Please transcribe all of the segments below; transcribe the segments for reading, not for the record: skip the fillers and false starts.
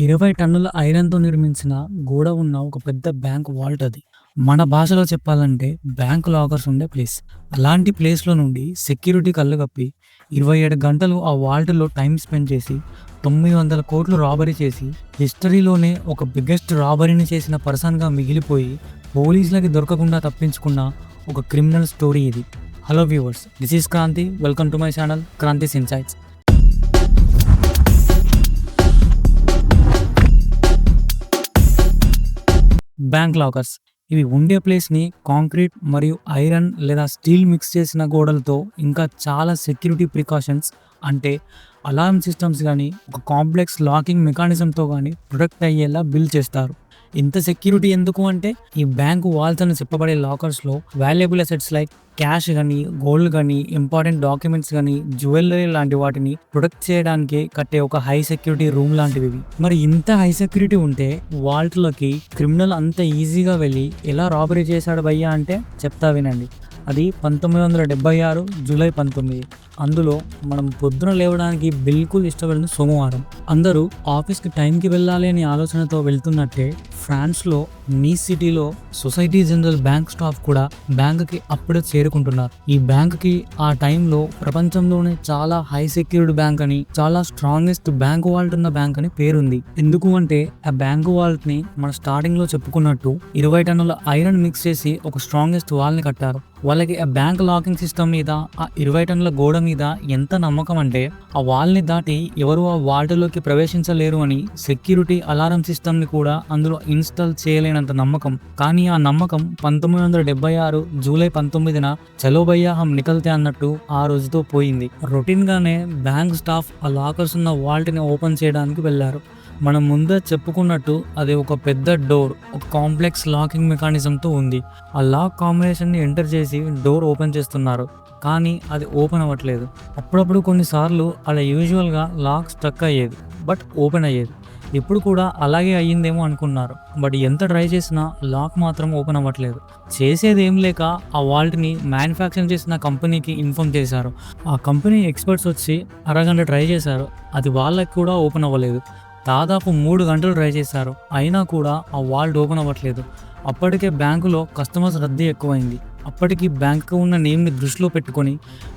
20 టన్నుల ఐరన్‌తో నిర్మించిన గోడ ఉన్న ఒక పెద్ద బ్యాంక్ వాల్ట్ అది. మన భాషలో చెప్పాలంటే బ్యాంక్ లాకర్స్ ఉండే ప్లేస్. అలాంటి ప్లేస్‌లో నుండి సెక్యూరిటీ కళ్ళు కప్పి 27 గంటలు ఆ వాల్ట్‌లో టైమ్ స్పెండ్ చేసి 900,00,00,000 రాబరీ చేసి హిస్టరీలోనే ఒక బిగ్గెస్ట్ రాబరీని చేసిన పర్సన్‌గా మిగిలిపోయి పోలీసులకి దొరకకుండా తప్పించుకున్న ఒక క్రిమినల్ స్టోరీ ఇది. Hello viewers, this is Kranthi. Welcome to my channel Kranthi's insights. Bank lockers ఇవి ఉండే ప్లేస్ని కాంక్రీట్ మరియు ఐరన్ లేదా స్టీల్ మిక్స్ చేసిన గోడలతో ఇంకా చాలా సెక్యూరిటీ ప్రికాషన్స్ అంటే అలారం సిస్టమ్స్ కానీ ఒక కాంప్లెక్స్ లాకింగ్ మెకానిజంతో కానీ ప్రొటెక్ట్ అయ్యేలా బిల్డ్ చేస్తారు. ఇంత సెక్యూరిటీ ఎందుకు అంటే ఈ బ్యాంకు వాల్స్ అని చెప్పబడే లాకర్స్లో వాల్యుబుల్ అసెట్స్ లైక్ క్యాష్ కానీ గోల్డ్ కానీ ఇంపార్టెంట్ డాక్యుమెంట్స్ కానీ జ్యువెలరీ లాంటి వాటిని ప్రొటెక్ట్ చేయడానికి కట్టే ఒక హై సెక్యూరిటీ రూమ్ లాంటివి. మరి ఇంత హై సెక్యూరిటీ ఉంటే వాల్ట్లోకి క్రిమినల్ అంత ఈజీగా వెళ్ళి ఎలా రాబరీ చేశాడు భయ్యా అంటే చెప్తా వినండి. అది 1976 జూలై 19. అందులో మనం పొద్దున లేవడానికి బిల్కుల్ ఇష్టపడిన సోమవారం. అందరూ ఆఫీస్కి టైంకి వెళ్ళాలి అనే ఆలోచనతో వెళ్తున్నట్టే ఫ్రాన్స్లో నీస్ సిటీలో సొసైటీ జనరల్ బ్యాంక్ స్టాఫ్ కూడా బ్యాంకుకి అప్పుడే చేరుకుంటున్నారు. ఈ బ్యాంకుకి ఆ టైంలో ప్రపంచంలోనే చాలా హై సెక్యూర్డ్ బ్యాంక్ అని, చాలా స్ట్రాంగెస్ట్ బ్యాంక్ వాల్ట్ ఉన్న బ్యాంక్ అని పేరుంది. ఎందుకు అంటే ఆ బ్యాంక్ వాల్ట్ ని మన స్టార్టింగ్ లో చెప్పుకున్నట్టు 20 టన్నుల ఐరన్ మిక్స్ చేసి ఒక స్ట్రాంగెస్ట్ వాల్ ని కట్టారు. వాళ్ళకి ఆ బ్యాంక్ లాకింగ్ సిస్టమ్ మీద, ఆ 20 టన్నుల గోడ మీద ఎంత నమ్మకం అంటే ఆ వాల్ ని దాటి ఎవరు ఆ వాల్ట్లోకి ప్రవేశించలేరు అని సెక్యూరిటీ అలారం సిస్టమ్ ని కూడా అందులో ఇన్స్టాల్ చేయలేనంత నమ్మకం. కానీ ఆ నమ్మకం 1976 జూలై 19న చలో భయ్యా హమ్ నికల్తే అన్నట్టు ఆ రోజుతో పోయింది. రొటీన్ గానే బ్యాంక్ స్టాఫ్ ఆ లాకర్స్ ఉన్న వాల్ట్ ని ఓపెన్ చేయడానికి వెళ్లారు. మనం ముందే చెప్పుకున్నట్టు అది ఒక పెద్ద డోర్, ఒక కాంప్లెక్స్ లాకింగ్ మెకానిజంతో ఉంది. ఆ లాక్ కాంబినేషన్ని ఎంటర్ చేసి డోర్ ఓపెన్ చేస్తున్నారు, కానీ అది ఓపెన్ అవ్వట్లేదు. అప్పుడప్పుడు కొన్నిసార్లు అలా యూజువల్గా లాక్ స్ట్రక్ అయ్యేది, బట్ ఓపెన్ అయ్యేది. ఇప్పుడు కూడా అలాగే అయ్యిందేమో అనుకున్నారు, బట్ ఎంత ట్రై చేసినా లాక్ మాత్రం ఓపెన్ అవ్వట్లేదు. చేసేది ఏం లేక ఆ వాల్ట్ని మ్యానుఫ్యాక్చర్ చేసిన కంపెనీకి ఇన్ఫార్మ్ చేశారు. ఆ కంపెనీ ఎక్స్పర్ట్స్ వచ్చి అరగంట ట్రై చేశారు, అది వాళ్ళకి కూడా ఓపెన్ అవ్వలేదు. దాదాపు 3 గంటలు ట్రై చేశారు, అయినా కూడా ఆ వాల్ట్ ఓపెన్ అవ్వట్లేదు. అప్పటికే బ్యాంకులో కస్టమర్స్ రద్దీ ఎక్కువైంది. అప్పటికి బ్యాంకు ఉన్న నేమ్ని దృష్టిలో పెట్టుకొని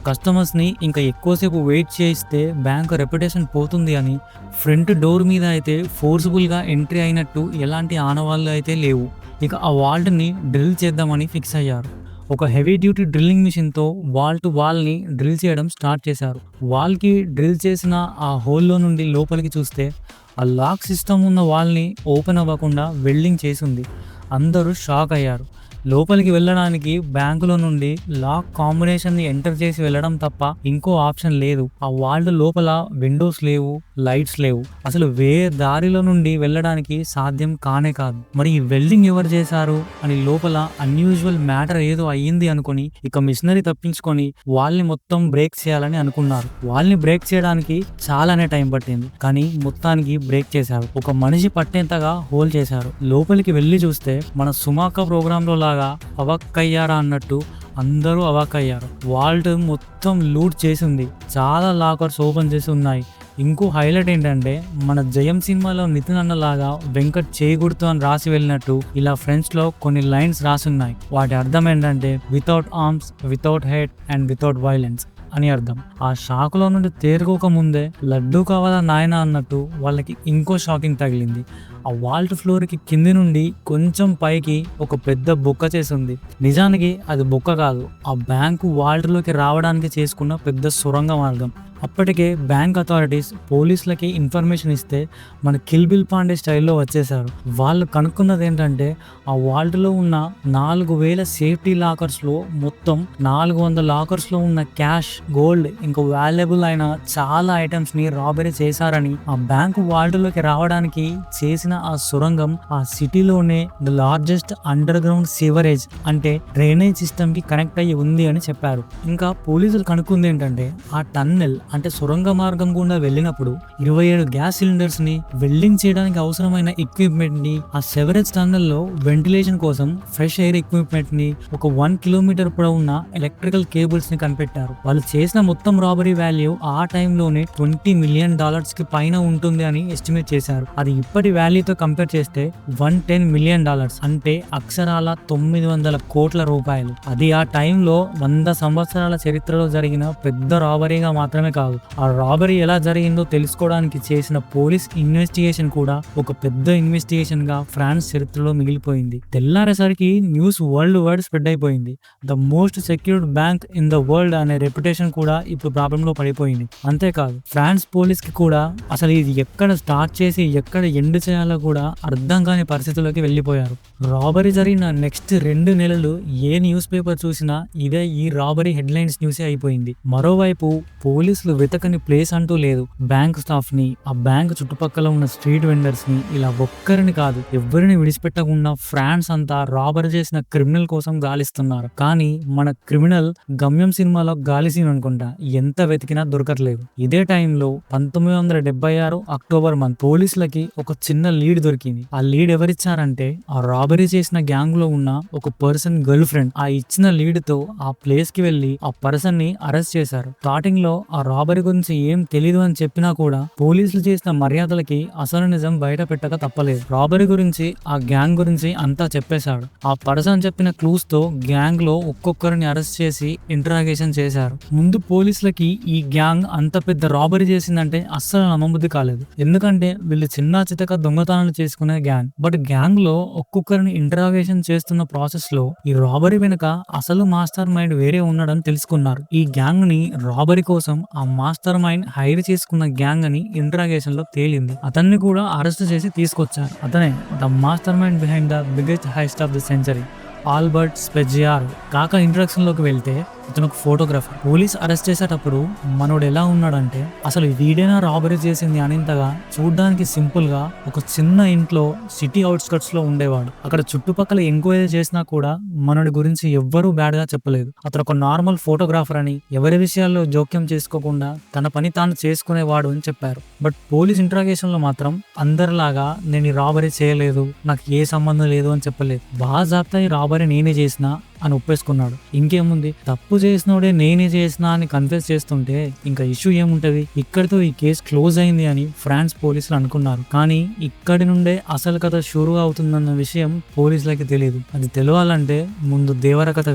కస్టమర్స్ని ఇంకా ఎక్కువసేపు వెయిట్ చేయిస్తే బ్యాంకు రెప్యుటేషన్ పోతుంది అని ఫ్రంట్ డోర్ మీద అయితే ఫోర్స్ఫుల్గా ఎంట్రీ అయినట్టు ఎలాంటి ఆనవాళ్ళు అయితే లేవు. ఇక ఆ వాల్ట్ని డ్రిల్ చేద్దామని ఫిక్స్ అయ్యారు. ఒక హెవీ డ్యూటీ డ్రిల్లింగ్ మిషన్తో వాల్ టు వాల్ని డ్రిల్ చేయడం స్టార్ట్ చేశారు. వాల్కి డ్రిల్ చేసిన ఆ హోల్లో నుండి లోపలికి చూస్తే ఆ లాక్ సిస్టమ్ ఉన్న వాల్ని ఓపెన్ అవ్వకుండా వెల్డింగ్ చేసింది. అందరూ షాక్ అయ్యారు. లోపలికి వెళ్ళడానికి బ్యాంకులో నుండి లాక్ కాంబినేషన్ని ఎంటర్ చేసి వెళ్ళడం తప్ప ఇంకో ఆప్షన్ లేదు. ఆ వాల్ట్ లోపల విండోస్ లేవు, లైట్స్ లేవు. అసలు వేరే దారిలో నుండి వెళ్ళడానికి సాధ్యం కానే కాదు. మరి ఈ వెల్డింగ్ ఎవరు చేశారు అని లోపల అన్యూజువల్ మ్యాటర్ ఏదో అయ్యింది అనుకుని ఇక మిషనరీ తప్పించుకొని వాళ్ళని మొత్తం బ్రేక్ చేయాలని అనుకున్నారు. వాళ్ళని బ్రేక్ చేయడానికి చాలానే టైం పట్టింది, కానీ మొత్తానికి బ్రేక్ చేశారు. ఒక మనిషి పట్టేంతగా హోల్ చేశారు. లోపలికి వెళ్ళి చూస్తే మన సుమాక ప్రోగ్రామ్ లో అవాక్కయ్యారా అన్నట్టు అందరూ అవాక్కయ్యారు. వాల్ట్ మొత్తం లూట్ చేసింది. చాలా లాకర్స్ ఓపెన్ చేసి ఉన్నాయి. ఇంకో హైలైట్ ఏంటంటే మన జయం సినిమాలో నితిన్ అన్నలాగా వెంకట్ చేయకూడదు అని రాసి వెళ్ళినట్టు ఇలా ఫ్రెంచ్ లో కొన్ని లైన్స్ రాసి ఉన్నాయి. వాటి అర్థం ఏంటంటే without arms, without head and without violence అని అర్థం. ఆ షాక్లో నుండి తేరుకోక ముందే లడ్డూ కావాలా నాయన అన్నట్టు వాళ్ళకి ఇంకో షాకింగ్ తగిలింది. ఆ వాల్ట్ ఫ్లోర్కి కింది నుండి కొంచెం పైకి ఒక పెద్ద బొక్క చేసింది. నిజానికి అది బొక్క కాదు, ఆ బ్యాంకు వాల్ట్లోకి రావడానికి చేసుకున్న పెద్ద సొరంగ మార్గం. అప్పటికే బ్యాంక్ అథారిటీస్ పోలీసులకి ఇన్ఫర్మేషన్ ఇస్తే మన కిల్ బిల్ పాండే స్టైల్లో వచ్చేసారు. వాళ్ళు కనుక్కున్నది ఏంటంటే ఆ వాల్ట్లో ఉన్న 4000 సేఫ్టీ లాకర్స్లో మొత్తం 400 లాకర్స్లో ఉన్న క్యాష్, గోల్డ్, ఇంకా వాల్యుబుల్ అయిన చాలా ఐటమ్స్ని రాబరీ చేశారని. ఆ బ్యాంకు వాల్ట్లోకి రావడానికి చేసిన ఆ సొరంగం ఆ సిటీలోనే the largest under ground sewerage అంటే డ్రైనేజ్ సిస్టమ్ కి కనెక్ట్ అయ్యి ఉంది అని చెప్పారు. ఇంకా పోలీసులు కనుక్కుంది ఏంటంటే ఆ టన్నెల్ అంటే సొరంగ మార్గం గుండా వెళ్ళినప్పుడు 27 గ్యాస్ సిలిండర్స్ ని వెల్డింగ్ చేయడానికి అవసరమైన ఎక్విప్మెంట్ ని, ఆ సెవరేజ్ టన్నల్ లో వెంటిలేషన్ కోసం ఫ్రెష్ ఎయిర్ ఎక్విప్మెంట్ ని, ఒక 1 కిలోమీటర్ పొడవున్న ఎలక్ట్రికల్ కేబుల్స్ ని కనిపెట్టారు. వాళ్ళు చేసిన మొత్తం రాబరీ వాల్యూ ఆ టైంలోనే $20 మిలియన్ కి పైన ఉంటుంది అని ఎస్టిమేట్ చేశారు. అది ఇప్పటి వాల్యూతో కంపేర్ చేస్తే $110 మిలియన్, అంటే అక్షరాల 900 కోట్ల రూపాయలు. అది ఆ టైంలో 100 సంవత్సరాల చరిత్రలో జరిగిన పెద్ద రాబరీగా మాత్రమే కాదు, ఆ రాబరీ ఎలా జరిగిందో తెలుసుకోవడానికి చేసిన పోలీస్ ఇన్వెస్టిగేషన్ కూడా ఒక పెద్ద ఇన్వెస్టిగేషన్ గా ఫ్రాన్స్ చరిత్రలో మిగిలిపోయింది. తెల్లారేసరికి న్యూస్ వరల్డ్ వైడ్ స్ప్రెడ్ అయిపోయింది. The most secured bank in the world అనే రెప్యుటేషన్ కూడా ఇప్పుడు ప్రాబ్లం లో పడిపోయింది. అంతేకాదు ఫ్రాన్స్ పోలీస్ కి కూడా అసలు ఇది ఎక్కడ స్టార్ట్ చేసి ఎక్కడ ఎండ్ చేయాలో కూడా అర్థం కాని పరిస్థితుల్లోకి వెళ్ళిపోయారు. రాబరీ జరిగిన నెక్స్ట్ 2 నెలలు ఏ న్యూస్ పేపర్ చూసినా ఇదే ఈ రాబరీ హెడ్లైన్స్ న్యూసే అయిపోయింది. మరోవైపు పోలీసులు వెతకని ప్లేస్ అంటూ లేదు. బ్యాంక్ స్టాఫ్ ని, ఆ బ్యాంక్ చుట్టుపక్కల ఉన్న స్ట్రీట్ వెండర్స్ ని, ఇలా ఒక్కరిని కాదు ఎవరిని విడిచిపెట్టకుండా ఫ్రాన్స్ అంతా రాబరీ చేసిన క్రిమినల్ కోసం గాలిస్తున్నారు. కానీ మన క్రిమినల్ గమ్యం సినిమాలో గాలి సీన్ అనుకుంటా ఎంత వెతికినా దొరకట్లేదు. ఇదే టైంలో 1976 అక్టోబర్ మంత్ పోలీసులకి ఒక చిన్న లీడ్ దొరికింది. ఆ లీడ్ ఎవరిచ్చారంటే ఆ రాబరీ చేసిన గ్యాంగ్ లో ఉన్న ఒక పర్సన్ గర్ల్ ఫ్రెండ్. ఆ ఇచ్చిన లీడ్ తో ఆ ప్లేస్ కి వెళ్లి ఆ పర్సన్ ని అరెస్ట్ చేశారు. స్టార్టింగ్ లో ఆ రాబరీ గురించి ఏం తెలీదు అని చెప్పినా కూడా పోలీసులు చేసిన మర్యాదలకి అసలు నిజం బయట పెట్టక తప్పలేదు. రాబరీ గురించి, ఆ గ్యాంగ్ గురించి అంతా చెప్పేశాడు. ఆ పర్సన్ చెప్పిన క్లూస్ తో గ్యాంగ్ లో ఒక్కొక్కరిని అరెస్ట్ చేసి ఇంటరాగేషన్ చేశారు. ముందు పోలీసులకి ఈ గ్యాంగ్ అంత పెద్ద రాబరీ చేసిందంటే అస్సలు నమ్మబుద్ధి కాలేదు. ఎందుకంటే వీళ్ళు చిన్న చితక దొంగతనాలు చేసుకునే గ్యాంగ్. బట్ గ్యాంగ్ లో ఒక్కొక్కరిని ఇంటరాగేషన్ చేస్తున్న ప్రాసెస్ లో ఈ రాబరీ వెనుక అసలు మాస్టర్ మైండ్ వేరే ఉన్నాడని తెలుసుకున్నారు. ఈ గ్యాంగ్ ని రాబరీ కోసం ఆ మాస్టర్ మైండ్ హైర్ చేసుకున్న గ్యాంగ్ అని ఇంటరాగేషన్ లో తేలింది. అతన్ని కూడా అరెస్ట్ చేసి తీసుకొచ్చారు. అతనే the mastermind behind the biggest heist of the century, Albert Spaggiari. కాక ఇంట్రడక్షన్ లోకి వెళ్తే ఇతను ఒక ఫోటోగ్రాఫర్. పోలీస్ అరెస్ట్ చేసేటప్పుడు మనోడు ఎలా ఉన్నాడంటే అసలు వీడేనా రాబరీ చేసింది అనేంతగా చూడ్డానికి సింపుల్ గా ఒక చిన్న ఇంట్లో సిటీ అవుట్స్కట్స్ లో ఉండేవాడు. అక్కడ చుట్టుపక్కల ఎంక్వైరీ చేసినా కూడా మనోడి గురించి ఎవ్వరూ బ్యాడ్ గా చెప్పలేదు. అతను ఒక నార్మల్ ఫోటోగ్రాఫర్ అని, ఎవరి విషయాల్లో జోక్యం చేసుకోకుండా తన పని తాను చేసుకునేవాడు అని చెప్పారు. బట్ పోలీస్ ఇంట్రాగేషన్ లో మాత్రం అందరిలాగా నేను ఈ రాబరీ చేయలేదు, నాకు ఏ సంబంధం లేదు అని చెప్పలేదు. బాజాప్తా ఈ రాబరీ నేనే చేసిన అని ఒప్పేసుకున్నాడు. ఇంకేముంది, తప్పు చేసినోడే నేనే చేసినా అని కన్ఫెస్ చేస్తుంటే ఇంకా ఇష్యూ ఏముంటది, ఇక్కడితో ఈ కేసు క్లోజ్ అయింది అని ఫ్రాన్స్ పోలీసులు అనుకున్నారు. కానీ ఇక్కడి నుండే అసలు కథ షురు అవుతుందన్న విషయం పోలీసులకి తెలియదు. అది తెలియాలంటే ముందు దేవర కథ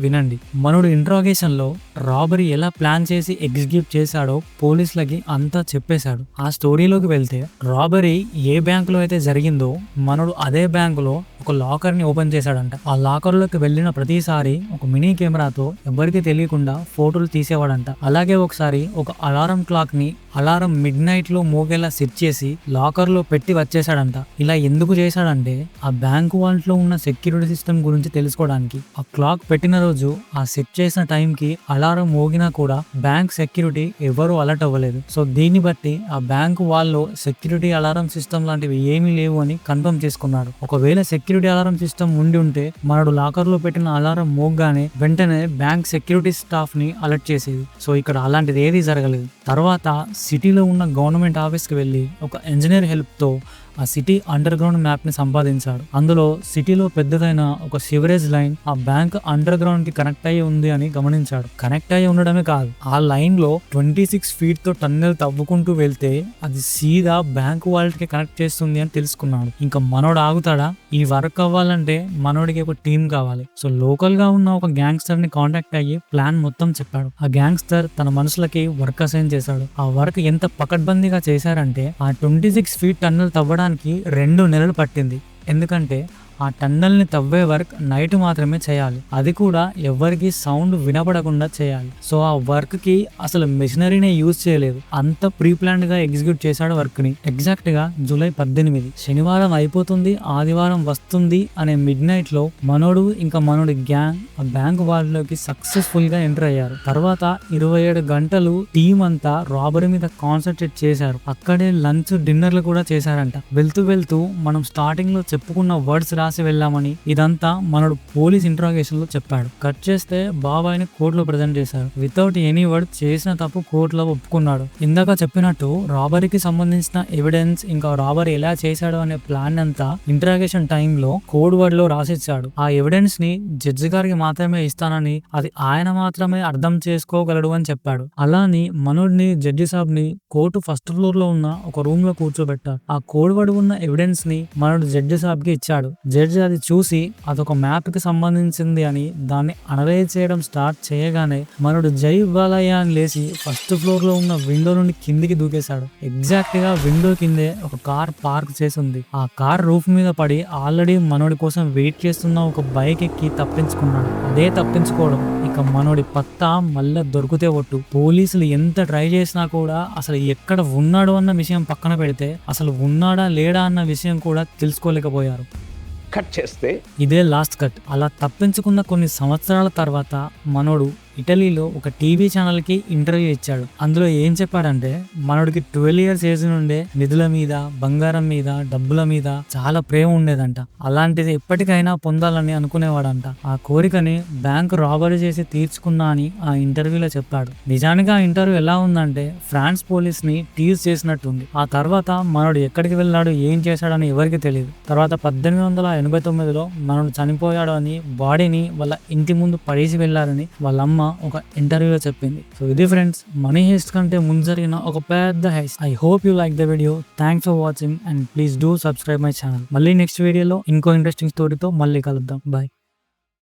వినండి. మనోడు ఇంట్రాగేషన్ లో రాబరీ ఎలా ప్లాన్ చేసి ఎగ్జిక్యూట్ చేశాడో పోలీసులకి అంతా చెప్పేశాడు. ఆ స్టోరీలోకి వెళ్తే రాబరీ ఏ బ్యాంక్ లో అయితే జరిగిందో మనోడు అదే బ్యాంక్ లో ఒక లాకర్ ని ఓపెన్ చేశాడంట. ఆ లాకర్ లోకి వెళ్ళిన ప్రతిసారి ఒక మినీ కెమెరాతో ఎవరికి తెలియకుండా ఫోటోలు తీసేవాడంట. అలాగే ఒకసారి ఒక అలారం క్లాక్ ని అలారం మిడ్ నైట్ లో మోగేలా సెట్ చేసి లాకర్ లో పెట్టి వచ్చేసాడంట. ఇలా ఎందుకు చేశాడంటే ఆ బ్యాంకు వాల్ట్ లో ఉన్న సెక్యూరిటీ సిస్టమ్ గురించి తెలుసుకోవడానికి. ఆ క్లాక్ పెట్టిన రోజు ఆ సెట్ చేసిన టైం కి అలారం మోగినా కూడా బ్యాంక్ సెక్యూరిటీ ఎవరు అలర్ట్ అవ్వలేదు. సో దీన్ని బట్టి ఆ బ్యాంకు వాళ్ళు సెక్యూరిటీ అలారం సిస్టమ్ లాంటివి ఏమీ లేవు అని కన్ఫర్మ్ చేసుకున్నాడు. ఒకవేళ సెక్యూరిటీ అలారం సిస్టమ్ ఉండి ఉంటే మనడు లాకర్ లో పెట్టిన అలారం మోగ్గానే వెంటనే బ్యాంక్ సెక్యూరిటీ స్టాఫ్ ని అలర్ట్ చేసేది. సో ఇక్కడ అలాంటిది ఏది జరగలేదు. తర్వాత సిటీలో ఉన్న గవర్నమెంట్ ఆఫీస్ కి వెళ్లి ఒక ఇంజనీర్ హెల్ప్ తో ఆ సిటీ అండర్ గ్రౌండ్ మ్యాప్ ని సంపాదించాడు. అందులో సిటీలో పెద్దదైన ఒక సివరేజ్ లైన్ ఆ బ్యాంక్ అండర్ గ్రౌండ్ కి కనెక్ట్ అయ్యి ఉంది అని గమనించాడు. కనెక్ట్ అయ్యి ఉండడమే కాదు, ఆ లైన్ లో 26 ఫీట్ తో టన్నెల్ తవ్వుకుంటూ వెళ్తే అది సీదా బ్యాంక్ వాల్ట్ కి కనెక్ట్ చేస్తుంది అని తెలుసుకున్నాడు. ఇంకా మనోడు ఆగుతాడా? ఈ వర్క్ అవ్వాలంటే మనోడికి ఒక టీం కావాలి. సో లోకల్ గా ఉన్న ఒక గ్యాంగ్స్టర్ ని కాంటాక్ట్ అయ్యి ప్లాన్ మొత్తం చెప్పాడు. ఆ గ్యాంగ్స్టర్ తన మనుషులకి వర్క్ అసైన్ చేశాడు. ఆ వర్క్ ఎంత పకడ్బందీగా చేశారంటే ఆ 26 ఫీట్ టన్నెల్ తవ్వడానికి 2 నెలలు పట్టింది. ఎందుకంటే ఆ టన్నల్ ని తవ్వే వర్క్ నైట్ మాత్రమే చేయాలి. అది కూడా ఎవరికి సౌండ్ వినపడకుండా చేయాలి. సో ఆ వర్క్ కి అసలు మెషినరీనే యూజ్ చేయలేదు. అంత ప్రీ ప్లాన్డ్ గా ఎగ్జిక్యూట్ చేశాడు వర్క్ ని. ఎగ్జాక్ట్ గా జూలై 18 శనివారం అయిపోతుంది, ఆదివారం వస్తుంది అనే మిడ్ నైట్ లో మనోడు ఇంకా మనోడి గ్యాంగ్ ఆ బ్యాంక్ వాల్ లోకి సక్సెస్ఫుల్ గా ఎంటర్ అయ్యారు. తర్వాత 27 గంటలు టీం అంతా రాబరీ మీద కాన్సన్ట్రేట్ చేశారు. అక్కడే లంచ్ డిన్నర్లు కూడా చేశారంట. వెళ్తూ వెళ్తూ మనం స్టార్టింగ్ లో చెప్పుకున్న వర్డ్స్ రాసి వెళ్ళామని ఇదంతా మనోడు పోలీస్ ఇంట్రాగేషన్ లో చెప్పాడు. కట్ చేస్తే బాబాయ్ని కోర్టులో ప్రజెంట్ చేశారు. వితౌట్ ఎనీ వర్డ్ చేసిన తప్పు కోర్టులో ఒప్పుకున్నాడు. ఇందాక చెప్పినట్టు రాబరీకి సంబంధించిన ఎవిడెన్స్ ఇంకా రాబరీ ఎలా చేశాడు అనే ప్లాన్ అంతా ఇంట్రాగేషన్ టైంలో కోడ్ వర్డ్ లో రాసిచ్చాడు. ఆ ఎవిడెన్స్ ని జడ్జి గారికి మాత్రమే ఇస్తానని, అది ఆయన మాత్రమే అర్థం చేసుకోగలడు అని చెప్పాడు. అలాని మనోడిని జడ్జి సాబ్ ని కోర్టు ఫస్ట్ ఫ్లోర్ లో ఉన్న ఒక రూమ్ లో కూర్చోబెట్టారు. ఆ కోడ్ వర్డ్ ఉన్న ఎవిడెన్స్ ని మనోడు జడ్జి సాబ్ కి ఇచ్చాడు. జడ్జి అది చూసి అదొక మ్యాప్ కి సంబంధించింది అని దాన్ని అనలైజ్ చేయడం స్టార్ట్ చేయగానే మనోడు జై బాలయ్య అని లేచి ఫస్ట్ ఫ్లోర్ లో ఉన్న విండో నుండి కిందికి దూకేశాడు. ఎగ్జాక్ట్ గా విండో కిందే ఒక కార్ పార్క్ చేసి ఉంది. ఆ కార్ రూఫ్ మీద పడి ఆల్రెడీ మనోడి కోసం వెయిట్ చేస్తున్న ఒక బైక్ ఎక్కి తప్పించుకున్నాడు. అదే తప్పించుకోవడం ఇక మనోడి పత్తా మళ్ళా దొరికితే ఒట్టు. పోలీసులు ఎంత ట్రై చేసినా కూడా అసలు ఎక్కడ ఉన్నాడు అన్న విషయం పక్కన పెడితే అసలు ఉన్నాడా లేడా అన్న విషయం కూడా తెలుసుకోలేకపోయారు. కట్ చేస్తే ఇదే లాస్ట్ కట్. అలా తప్పించుకున్న కొన్ని సంవత్సరాల తర్వాత మనోడు ఇటలీలో ఒక టీవీ ఛానల్ కి ఇంటర్వ్యూ ఇచ్చాడు. అందులో ఏం చెప్పాడంటే మనోడికి 12 years ఏజ్ నుండే నిధుల మీద, బంగారం మీద, డబ్బుల మీద చాలా ప్రేమ ఉండేదంట. అలాంటిది ఎప్పటికైనా పొందాలని అనుకునేవాడంట. ఆ కోరికని బ్యాంకు రాబరీ చేసి తీర్చుకున్నా అని ఆ ఇంటర్వ్యూలో చెప్పాడు. నిజానికి ఆ ఇంటర్వ్యూ ఎలా ఉందంటే ఫ్రాన్స్ పోలీస్ ని టీజ్ చేసినట్టుంది. ఆ తర్వాత మనోడు ఎక్కడికి వెళ్ళాడు, ఏం చేశాడని ఎవరికి తెలియదు. తర్వాత 1889లో మనోడు చనిపోయాడు అని బాడీని వాళ్ళ ఇంటి ముందు పడేసి వెళ్లారని వాళ్ళ అమ్మ ఒక ఇంటర్వ్యూలో చెప్పింది. సో ఇది ఫ్రెండ్స్ మనీ హెస్ట్ కంటే ముందు జరిగిన ఒక పెద్ద heist. I hope you like the video. Thanks for watching and please do subscribe my channel. మళ్ళీ నెక్స్ట్ వీడియోలో ఇంకో ఇంట్రెస్టింగ్ స్టోరీతో మళ్ళీ కలుద్దాం. బాయ్.